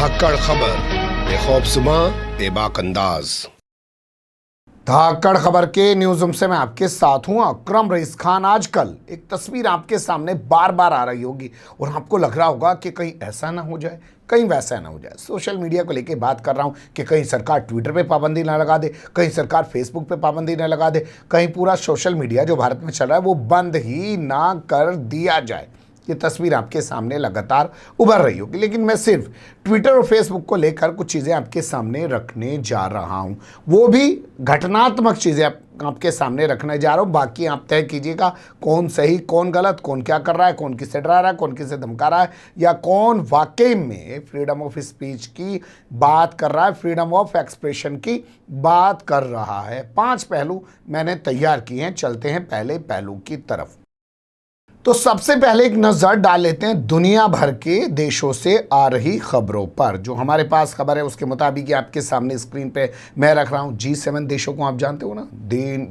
धाकड़ खबर बेखौफजुमा बेबाक अंदाज। धाकड़ खबर के न्यूज रूम से मैं आपके साथ हूं अकरम रईस खान। आजकल एक तस्वीर आपके सामने बार बार आ रही होगी और आपको लग रहा होगा कि कहीं ऐसा ना हो जाए, कहीं वैसा ना हो जाए। सोशल मीडिया को लेके बात कर रहा हूं कि कहीं सरकार ट्विटर पे पाबंदी ना लगा दे, कहीं सरकार फेसबुक पे पाबंदी ना लगा दे, कहीं पूरा सोशल मीडिया जो भारत में चल रहा है वो बंद ही ना कर दिया जाए। ये तस्वीर आपके सामने लगातार उभर रही होगी, लेकिन मैं सिर्फ ट्विटर और फेसबुक को लेकर कुछ चीज़ें आपके सामने रखने जा रहा हूं, वो भी घटनात्मक चीज़ें आपके सामने रखने जा रहा हूं। बाकी आप तय कीजिएगा कौन सही कौन गलत, कौन क्या कर रहा है, कौन किससे डरा रहा है, कौन किससे धमका रहा है, या कौन वाकई में फ्रीडम ऑफ स्पीच की बात कर रहा है, फ्रीडम ऑफ एक्सप्रेशन की बात कर रहा है। 5 पहलू मैंने तैयार किए हैं, चलते हैं पहले पहलू की तरफ। तो सबसे पहले एक नज़र डाल लेते हैं दुनिया भर के देशों से आ रही खबरों पर। जो हमारे पास खबर है उसके मुताबिक ये आपके सामने स्क्रीन पे मैं रख रहा हूँ। G7 देशों को आप जानते हो ना,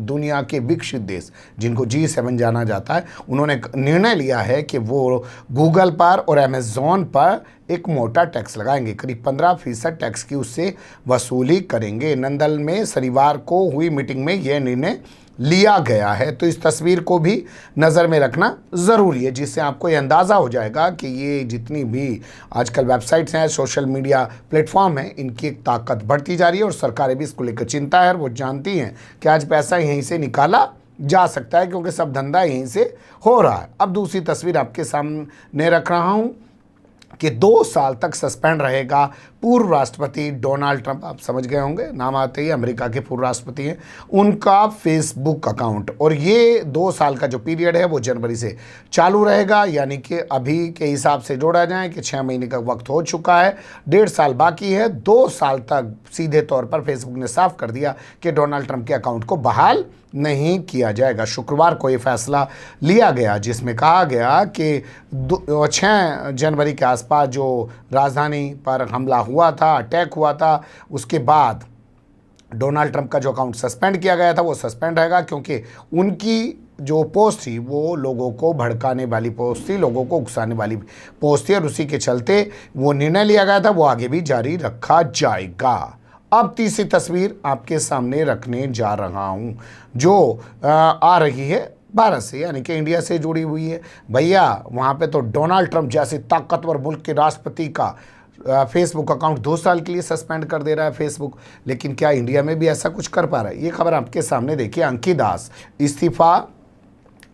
दुनिया के विकसित देश जिनको G7 जाना जाता है, उन्होंने निर्णय लिया है कि वो गूगल पर और अमेज़ॉन पर एक मोटा टैक्स लगाएंगे। करीब 15% टैक्स की उससे वसूली करेंगे। नंदल में शनिवार को हुई मीटिंग में यह निर्णय लिया गया है। तो इस तस्वीर को भी नज़र में रखना ज़रूरी है, जिससे आपको ये अंदाज़ा हो जाएगा कि ये जितनी भी आजकल वेबसाइट्स हैं, सोशल मीडिया प्लेटफॉर्म हैं, इनकी एक ताकत बढ़ती जा रही है और सरकारें भी इसको लेकर चिंता है और वो जानती हैं कि आज पैसा यहीं से निकाला जा सकता है, क्योंकि सब धंधा यहीं से हो रहा है। अब दूसरी तस्वीर आपके सामने रख रहा हूँ कि 2 साल तक सस्पेंड रहेगा पूर्व राष्ट्रपति डोनाल्ड ट्रंप। आप समझ गए होंगे, नाम आते ही अमेरिका के पूर्व राष्ट्रपति हैं, उनका फेसबुक अकाउंट। और ये 2 साल का जो पीरियड है वो जनवरी से चालू रहेगा, यानी कि अभी के हिसाब से जोड़ा जाए कि 6 महीने का वक्त हो चुका है, 1.5 साल बाकी है। 2 साल तक सीधे तौर पर फेसबुक ने साफ कर दिया कि डोनाल्ड ट्रंप के अकाउंट को बहाल नहीं किया जाएगा। शुक्रवार को ये फैसला लिया गया, जिसमें कहा गया कि 6 जनवरी के आसपास जो राजधानी पर हमला हुआ था, अटैक हुआ था, उसके बाद डोनाल्ड ट्रंप का जो अकाउंट सस्पेंड किया गया था वो सस्पेंड रहेगा, क्योंकि उनकी जो पोस्ट थी वो लोगों को भड़काने वाली पोस्ट थी, लोगों को उकसाने वाली पोस्ट थी, और उसी के चलते वो निर्णय लिया गया था, वो आगे भी जारी रखा जाएगा। अब तीसरी तस्वीर आपके सामने रखने जा रहा हूं, जो आ रही है भारत से, यानी कि इंडिया से जुड़ी हुई है। भैया वहां पे तो डोनाल्ड ट्रंप जैसे ताकतवर मुल्क के राष्ट्रपति का फेसबुक अकाउंट 2 साल के लिए सस्पेंड कर दे रहा है फेसबुक, लेकिन क्या इंडिया में भी ऐसा कुछ कर पा रहा है? ये खबर आपके सामने देखिए। अंकी दास इस्तीफा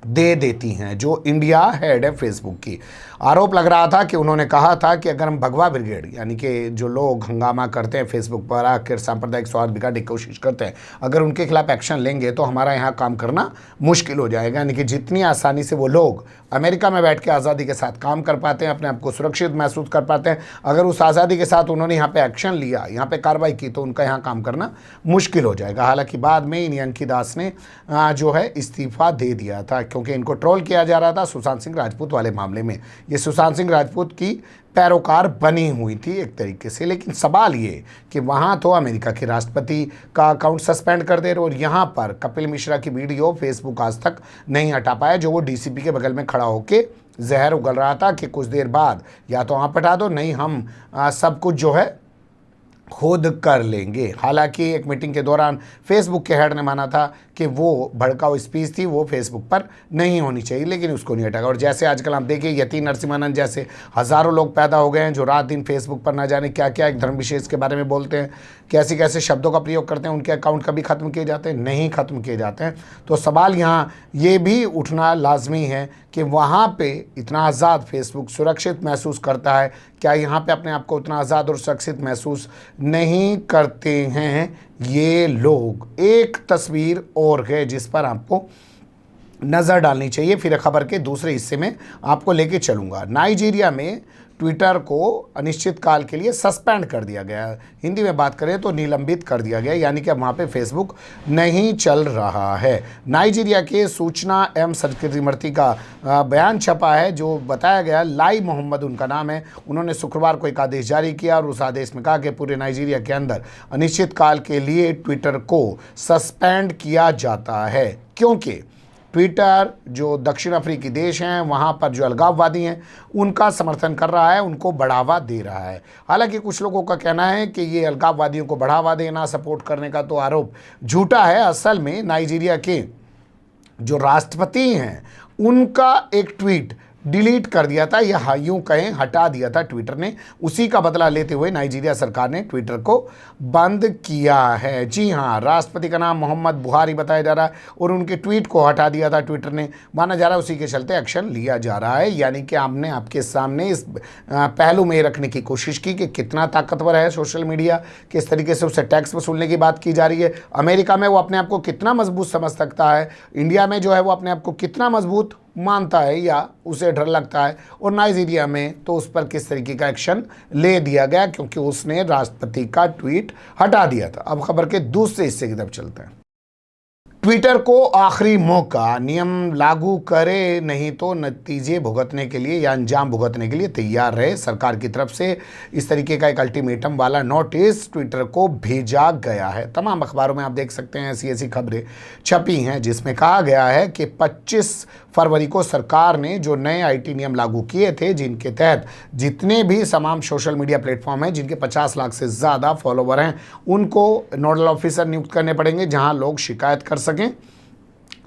दे देती हैं, जो इंडिया हेड है फेसबुक की। आरोप लग रहा था कि उन्होंने कहा था कि अगर हम भगवा ब्रिगेड, यानी कि जो लोग हंगामा करते हैं फेसबुक पर आकर सांप्रदायिक सौहार्द बिगाड़ने की कोशिश करते हैं, अगर उनके खिलाफ एक्शन लेंगे तो हमारा यहाँ काम करना मुश्किल हो जाएगा। यानी कि जितनी आसानी से वो लोग अमेरिका में बैठ के आज़ादी के साथ काम कर पाते हैं, अपने आप को सुरक्षित महसूस कर पाते हैं, अगर उस आज़ादी के साथ उन्होंने यहाँ पे एक्शन लिया, यहाँ पे कार्रवाई की, तो उनका यहाँ काम करना मुश्किल हो जाएगा। हालांकि बाद में इन अंकी दास ने जो है इस्तीफा दे दिया था, क्योंकि इनको ट्रोल किया जा रहा था सुशांत सिंह राजपूत वाले मामले में। ये सुशांत सिंह राजपूत की पैरोकार बनी हुई थी एक तरीके से, लेकिन सवाल ये कि वहाँ तो अमेरिका के राष्ट्रपति का अकाउंट सस्पेंड कर दे रहे, और यहाँ पर कपिल मिश्रा की वीडियो फेसबुक आज तक नहीं हटा पाया, जो वो डीसीपी के बगल में खड़ा होके जहर उगल रहा था कि कुछ देर बाद या तो आप हटा दो, नहीं हम सब कुछ जो है खुद कर लेंगे। हालांकि एक मीटिंग के दौरान फेसबुक के हेड ने माना था कि वो भड़काऊ स्पीच थी, वो फेसबुक पर नहीं होनी चाहिए, लेकिन उसको नहीं हटाया। और जैसे आजकल आप देखिए यति नरसिम्हानंद जैसे हज़ारों लोग पैदा हो गए हैं जो रात दिन फेसबुक पर ना जाने क्या क्या एक धर्म विशेष के बारे में बोलते हैं, कैसे कैसे शब्दों का प्रयोग करते हैं, उनके अकाउंट कभी ख़त्म किए जाते हैं? नहीं ख़त्म किए जाते हैं। तो सवाल यहाँ ये भी उठना लाजमी है कि वहाँ पे इतना आज़ाद फेसबुक सुरक्षित महसूस करता है, क्या यहाँ पे अपने आप को उतना आज़ाद और सुरक्षित महसूस नहीं करते हैं ये लोग? एक तस्वीर और है जिस पर आपको नज़र डालनी चाहिए, फिर खबर के दूसरे हिस्से में आपको लेके चलूँगा। नाइजीरिया में ट्विटर को अनिश्चित काल के लिए सस्पेंड कर दिया गया, हिंदी में बात करें तो निलंबित कर दिया गया, यानी कि अब वहाँ पे फेसबुक नहीं चल रहा है। नाइजीरिया के सूचना एवं संस्कृति मंत्री का बयान छपा है, जो बताया गया, लाई मोहम्मद उनका नाम है। उन्होंने शुक्रवार को एक आदेश जारी किया और उस आदेश में कहा कि पूरे नाइजीरिया के अंदर अनिश्चित काल के लिए ट्विटर को सस्पेंड किया जाता है, क्योंकि ट्विटर जो दक्षिण अफ्रीकी देश हैं वहाँ पर जो अलगाववादी हैं उनका समर्थन कर रहा है, उनको बढ़ावा दे रहा है। हालांकि कुछ लोगों का कहना है कि ये अलगाववादियों को बढ़ावा देना, सपोर्ट करने का तो आरोप झूठा है। असल में नाइजीरिया के जो राष्ट्रपति हैं उनका एक ट्वीट डिलीट कर दिया था, या यूं कहें हटा दिया था ट्विटर ने। उसी का बदला लेते हुए नाइजीरिया सरकार ने ट्विटर को बंद किया है। जी हाँ, राष्ट्रपति का नाम मोहम्मद बुहारी बताया जा रहा है और उनके ट्वीट को हटा दिया था ट्विटर ने। माना जा रहा है उसी के चलते एक्शन लिया जा रहा है। यानी कि हमने आपके सामने इस पहलू में रखने की कोशिश की कि कितना ताकतवर है सोशल मीडिया, किस तरीके से उससे टैक्स वसूलने की बात की जा रही है। अमेरिका में वो अपने आप को कितना मजबूत समझ सकता है, इंडिया में जो है वो अपने आप को कितना मजबूत मानता है या उसे डर लगता है, और नाइजीरिया में तो उस पर किस तरीके का एक्शन ले दिया गया क्योंकि उसने राष्ट्रपति का ट्वीट हटा दिया था। अब खबर के दूसरे हिस्से की तरफ चलते हैं। ट्विटर को आखिरी मौका, नियम लागू करे नहीं तो नतीजे भुगतने के लिए या अंजाम भुगतने के लिए तैयार रहे। सरकार की तरफ से इस तरीके का एक अल्टीमेटम वाला नोटिस ट्विटर को भेजा गया है। तमाम अखबारों में आप देख सकते हैं ऐसी ऐसी खबरें छपी हैं जिसमें कहा गया है कि 25 फरवरी को सरकार ने जो नए आईटी नियम लागू किए थे, जिनके तहत जितने भी तमाम सोशल मीडिया प्लेटफॉर्म हैं जिनके 50 लाख से ज़्यादा फॉलोवर हैं उनको नोडल ऑफिसर नियुक्त करने पड़ेंगे जहां लोग शिकायत कर सकें।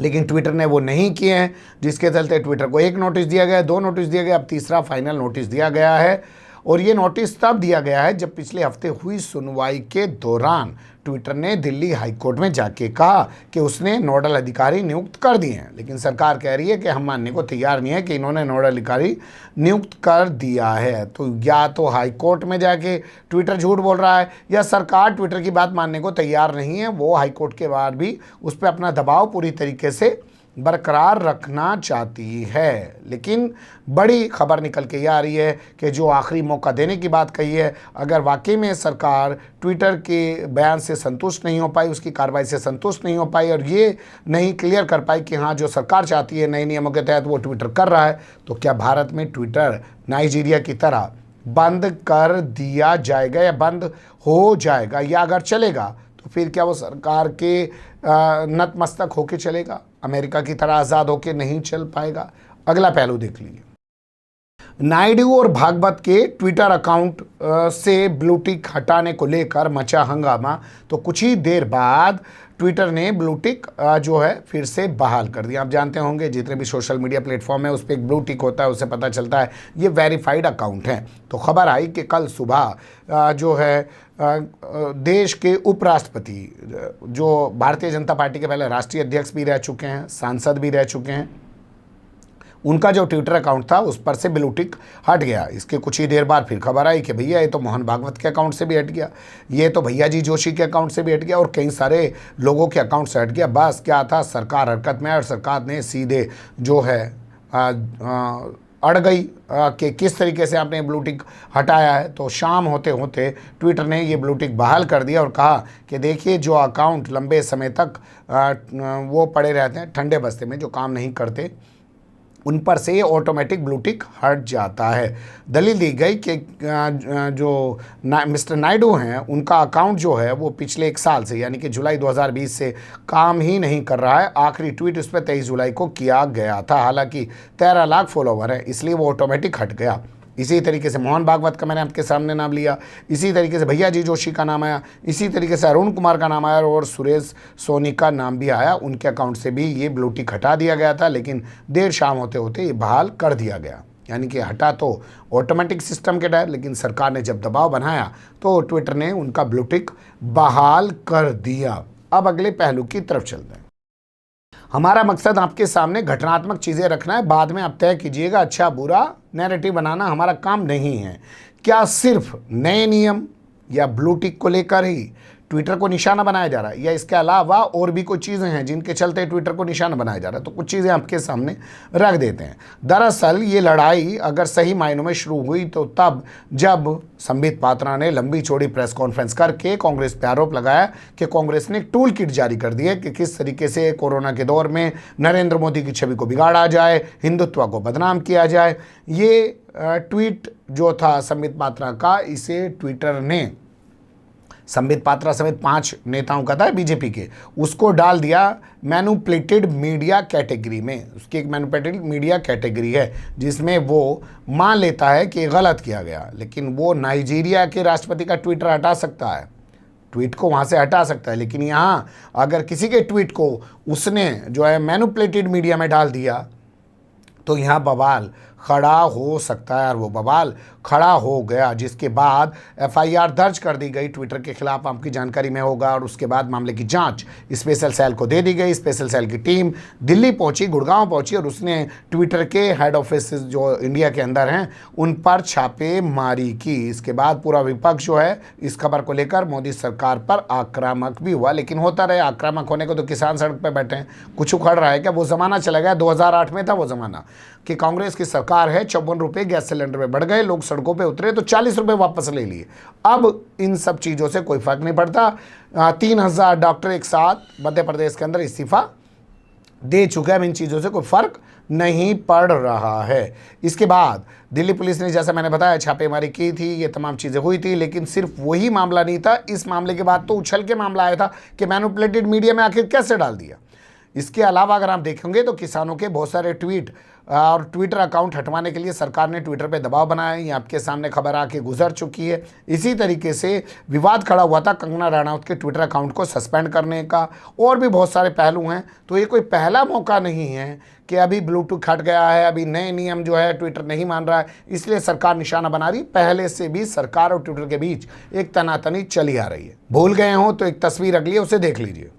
लेकिन ट्विटर ने वो नहीं किए हैं, जिसके चलते ट्विटर को एक नोटिस दिया गया, 2 नोटिस दिया गया, अब तीसरा फाइनल नोटिस दिया गया है। और ये नोटिस तब दिया गया है जब पिछले हफ्ते हुई सुनवाई के दौरान ट्विटर ने दिल्ली हाई कोर्ट में जाके कहा कि उसने नोडल अधिकारी नियुक्त कर दिए हैं। लेकिन सरकार कह रही है कि हम मानने को तैयार नहीं है कि इन्होंने नोडल अधिकारी नियुक्त कर दिया है। तो या तो हाई कोर्ट में जाके ट्विटर झूठ बोल रहा है या सरकार ट्विटर की बात मानने को तैयार नहीं है। वो हाई कोर्ट के बाद भी उस पर अपना दबाव पूरी तरीके से बरकरार रखना चाहती है। लेकिन बड़ी खबर निकल के ये आ रही है कि जो आखिरी मौका देने की बात कही है, अगर वाकई में सरकार ट्विटर के बयान से संतुष्ट नहीं हो पाई, उसकी कार्रवाई से संतुष्ट नहीं हो पाई और ये नहीं क्लियर कर पाई कि हाँ जो सरकार चाहती है नए नियमों के तहत वो ट्विटर कर रहा है, तो क्या भारत में ट्विटर नाइजीरिया की तरह बंद कर दिया जाएगा या बंद हो जाएगा, या अगर चलेगा तो फिर क्या वो सरकार के नतमस्तक होके चलेगा, अमेरिका की तरह आज़ाद होके नहीं चल पाएगा? अगला पहलू देख लीजिए। नायडू और भागवत के ट्विटर अकाउंट से ब्लू टिक हटाने को लेकर मचा हंगामा, तो कुछ ही देर बाद ट्विटर ने ब्लू टिक जो है फिर से बहाल कर दिया। आप जानते होंगे जितने भी सोशल मीडिया प्लेटफॉर्म है उस पर एक ब्लू टिक होता है, उससे पता चलता है ये वेरीफाइड अकाउंट हैं। तो खबर आई कि कल सुबह जो है देश के उपराष्ट्रपति जो भारतीय जनता पार्टी के पहले राष्ट्रीय अध्यक्ष भी रह चुके हैं, सांसद भी रह चुके हैं, उनका जो ट्विटर अकाउंट था उस पर से ब्लू टिक हट गया। इसके कुछ ही देर बाद फिर खबर आई कि भैया ये तो मोहन भागवत के अकाउंट से भी हट गया, ये तो भैया जी जोशी के अकाउंट से भी हट गया और कई सारे लोगों के अकाउंट से हट गया। बस क्या था, सरकार हरकत में और सरकार ने सीधे जो है अड़ गई कि किस तरीके से आपने ब्लू टिक हटाया है। तो शाम होते होते ट्विटर ने ये ब्लू टिक बहाल कर दिया और कहा कि देखिए जो अकाउंट लंबे समय तक वो पड़े रहते हैं ठंडे बस्ते में, जो काम नहीं करते, उन पर से ये ऑटोमेटिक ब्लू टिक हट जाता है। दलील दी गई कि जो मिस्टर नायडू हैं उनका अकाउंट जो है वो पिछले 1 साल से यानी कि जुलाई 2020 से काम ही नहीं कर रहा है। आखिरी ट्वीट उस पर 23 जुलाई को किया गया था। हालांकि 13 लाख फॉलोवर है, इसलिए वो ऑटोमेटिक हट गया। इसी तरीके से मोहन भागवत का मैंने आपके सामने नाम लिया, इसी तरीके से भैया जी जोशी का नाम आया, इसी तरीके से अरुण कुमार का नाम आया और सुरेश सोनी का नाम भी आया। उनके अकाउंट से भी ये ब्लू टिक हटा दिया गया था, लेकिन देर शाम होते होते ये बहाल कर दिया गया। यानी कि हटा तो ऑटोमेटिक सिस्टम के डर, लेकिन सरकार ने जब दबाव बनाया तो ट्विटर ने उनका ब्लू टिक बहाल कर दिया। अब अगले पहलू की तरफ चलते हैं। हमारा मकसद आपके सामने घटनात्मक चीज़ें रखना है, बाद में आप तय कीजिएगा अच्छा बुरा नैरेटिव बनाना हमारा काम नहीं है। क्या सिर्फ नए नियम या ब्लू टिक को लेकर ही ट्विटर को निशाना बनाया जा रहा है, या इसके अलावा और भी कुछ चीज़ें हैं जिनके चलते ट्विटर को निशाना बनाया जा रहा है? तो कुछ चीज़ें आपके सामने रख देते हैं। दरअसल ये लड़ाई अगर सही मायनों में शुरू हुई तो तब जब संबित पात्रा ने लंबी चौड़ी प्रेस कॉन्फ्रेंस करके कांग्रेस पर आरोप लगाया कि कांग्रेस ने एक टूल किट जारी कर दी है कि किस तरीके से कोरोना के दौर में नरेंद्र मोदी की छवि को बिगाड़ा जाए, हिंदुत्व को बदनाम किया जाए। ये ट्वीट जो था संबित पात्रा का, इसे ट्विटर ने संबित पात्रा समेत 5 नेताओं का था बीजेपी के, उसको डाल दिया मैनुपुलेटेड मीडिया कैटेगरी में। उसकी एक मैनुपुलेटेड मीडिया कैटेगरी है जिसमें वो मान लेता है कि गलत किया गया, लेकिन वो नाइजीरिया के राष्ट्रपति का ट्विटर हटा सकता है, ट्वीट को वहाँ से हटा सकता है। लेकिन यहाँ अगर किसी के ट्वीट को उसने जो है मैनुपुलेटेड मीडिया में डाल दिया तो यहाँ बवाल खड़ा हो सकता है, और वो बवाल खड़ा हो गया, जिसके बाद एफआईआर दर्ज कर दी गई ट्विटर के खिलाफ, आपकी जानकारी में होगा। और उसके बाद मामले की जांच स्पेशल सेल को दे दी गई। स्पेशल सेल की टीम दिल्ली पहुंची, गुड़गांव पहुंची, और उसने ट्विटर के हेड ऑफिस जो इंडिया के अंदर हैं उन पर छापेमारी की। इसके बाद पूरा विपक्ष जो है इस खबर को लेकर मोदी सरकार पर आक्रामक भी हुआ, लेकिन होता रहे, आक्रामक होने को तो किसान सड़क पर बैठे हैं, कुछ उखड़ रहा है क्या? वो ज़माना चला गया, 2008 में था वो ज़माना कि कांग्रेस की सरकार है, 54 रुपये गैस सिलेंडर में बढ़ गए, लोग सड़कों पे उतरे तो 40 रुपये वापस ले लिए। अब इन सब चीज़ों से कोई फर्क नहीं पड़ता। 3000 डॉक्टर एक साथ मध्य प्रदेश के अंदर इस्तीफा दे चुके हैं, इन चीज़ों से कोई फर्क नहीं पड़ रहा है। इसके बाद दिल्ली पुलिस ने, जैसा मैंने बताया, छापेमारी की थी, ये तमाम चीज़ें हुई थी, लेकिन सिर्फ वही मामला नहीं था। इस मामले के बाद तो उछल के मामला आया था कि मैनुपुलेटेड मीडिया में आखिर कैसे डाल दिया। इसके अलावा अगर आप देखेंगे तो किसानों के बहुत सारे ट्वीट और ट्विटर अकाउंट हटवाने के लिए सरकार ने ट्विटर पे दबाव बनाया। ये आपके सामने खबर आके गुजर चुकी है। इसी तरीके से विवाद खड़ा हुआ था कंगना रनौत के ट्विटर अकाउंट को सस्पेंड करने का, और भी बहुत सारे पहलू हैं। तो ये कोई पहला मौका नहीं है कि अभी ब्लूटूथ हट गया है, अभी नए नियम जो है ट्विटर नहीं मान रहा है, इसलिए सरकार निशाना बना रही। पहले से भी सरकार और ट्विटर के बीच एक तनातनी चली आ रही है। भूल गए हो तो एक तस्वीर अगली है, उसे देख लीजिए।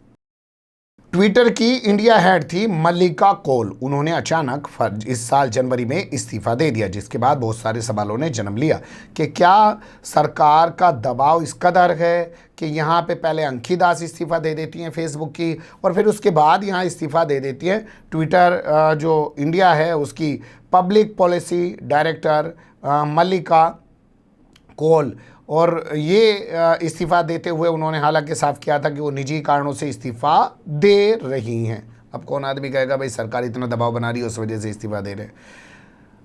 ट्विटर की इंडिया हेड थी मल्लिका कौल। उन्होंने अचानक इस साल जनवरी में इस्तीफा दे दिया, जिसके बाद बहुत सारे सवालों ने जन्म लिया कि क्या सरकार का दबाव इस कदर है कि यहाँ पे पहले अंकी दास इस्तीफा दे देती हैं फेसबुक की, और फिर उसके बाद यहाँ इस्तीफा दे देती हैं ट्विटर जो इंडिया है उसकी पब्लिक पॉलिसी डायरेक्टर मल्लिका कौल। और ये इस्तीफ़ा देते हुए उन्होंने हालांकि साफ किया था कि वो निजी कारणों से इस्तीफ़ा दे रही हैं। अब कौन आदमी कहेगा भाई सरकार इतना दबाव बना रही है उस वजह से इस्तीफ़ा दे रहे हैं।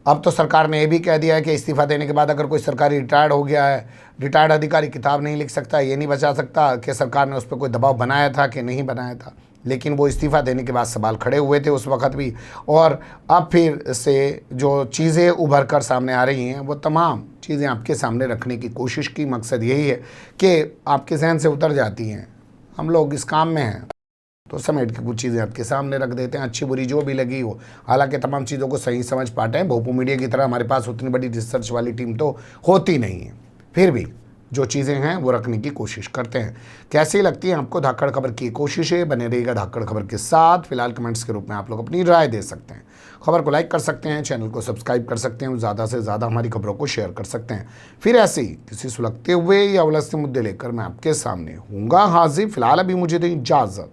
अब तो सरकार ने यह भी कह दिया है कि इस्तीफ़ा देने के बाद अगर कोई सरकारी रिटायर्ड हो गया है, रिटायर्ड अधिकारी किताब नहीं लिख सकता, ये नहीं बचा सकता कि सरकार ने उस पर कोई दबाव बनाया था कि नहीं बनाया था। लेकिन वो इस्तीफ़ा देने के बाद सवाल खड़े हुए थे उस वक्त भी, और अब फिर से जो चीज़ें उभर कर सामने आ रही हैं वो तमाम चीज़ें आपके सामने रखने की कोशिश की। मकसद यही है कि आपके जहन से उतर जाती हैं, हम लोग इस काम में हैं तो समेट के कुछ चीज़ें आपके सामने रख देते हैं, अच्छी बुरी जो भी लगी हो। हालांकि तमाम चीज़ों को सही समझ पाते हैं, भोपू मीडिया की तरह हमारे पास उतनी बड़ी रिसर्च वाली टीम तो होती नहीं है, फिर भी जो चीज़ें हैं वो रखने की कोशिश करते हैं। कैसी लगती है आपको धाकड़ खबर की कोशिशें? बने रहिएगा धाकड़ खबर के साथ। फिलहाल कमेंट्स के रूप में आप लोग अपनी राय दे सकते हैं, खबर को लाइक कर सकते हैं, चैनल को सब्सक्राइब कर सकते हैं, ज़्यादा से ज़्यादा हमारी खबरों को शेयर कर सकते हैं। फिर ऐसे ही किसी सुलगते हुए या उलझते मुद्दे लेकर मैं आपके सामने हूँगा हाजिर। फिलहाल अभी मुझे दें इजाज़त।